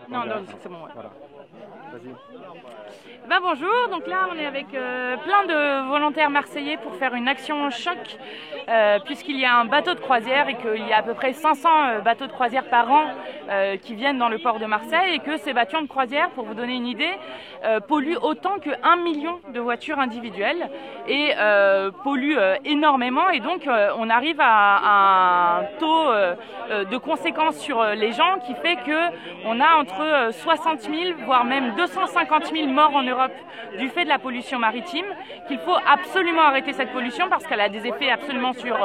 Non, non, c'est bon. Ouais. Voilà. Vas-y. Bonjour, donc là on est avec plein de volontaires marseillais pour faire une action choc puisqu'il y a un bateau de croisière et qu'il y a à peu près 500 bateaux de croisière par an qui viennent dans le port de Marseille et que ces bateaux de croisière, pour vous donner une idée, polluent autant que 1 million de voitures individuelles et polluent énormément, et donc on arrive à un taux de conséquences sur les gens qui fait qu'on a entre 60 000 voire même 250 000 morts en Europe du fait de la pollution maritime, qu'il faut absolument arrêter cette pollution parce qu'elle a des effets absolument sur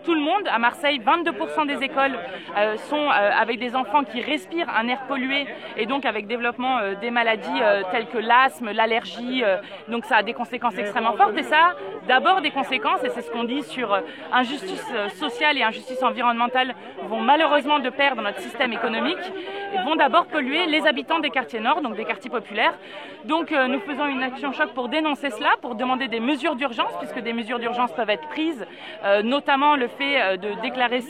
tout le monde. À Marseille, 22% des écoles sont avec des enfants qui respirent un air pollué et donc avec développement des maladies telles que l'asthme, l'allergie, donc ça a des conséquences extrêmement fortes, et ça a d'abord des conséquences, et c'est ce qu'on dit sur injustice sociale et injustice environnementale vont malheureusement de pair dans notre système économique, et vont d'abord polluer les habitants des quartiers nord, donc des quartiers populaires. Donc nous faisons une action choc pour dénoncer cela, pour demander des mesures d'urgence, puisque des mesures d'urgence peuvent être prises, notamment le fait de déclarer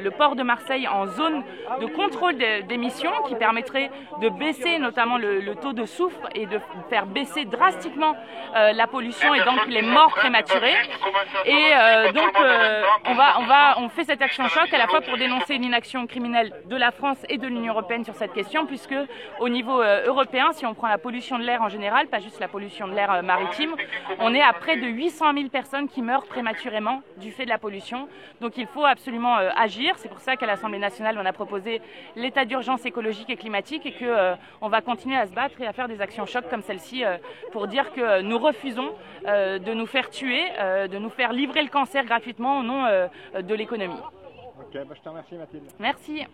le port de Marseille en zone de contrôle d'émissions, qui permettrait de baisser notamment le taux de soufre et de faire baisser drastiquement la pollution et donc les morts prématurées. Et donc on fait cette action choc à la fois pour dénoncer une inaction criminelle de la France et de l'Union européenne sur cette question, puisque au niveau européen, si on prend la pollution de l'air en général, pas juste la pollution de l'air maritime, on est à près de 800 000 personnes qui meurent prématurément du fait de la pollution. Donc il faut absolument agir. C'est pour ça qu'à l'Assemblée nationale, on a proposé l'état d'urgence écologique et climatique, et qu'on va continuer à se battre et à faire des actions choc comme celle-ci pour dire que nous refusons de nous faire tuer, de nous faire livrer le cancer gratuitement au nom de l'économie. Ok, je te remercie Mathilde. Merci.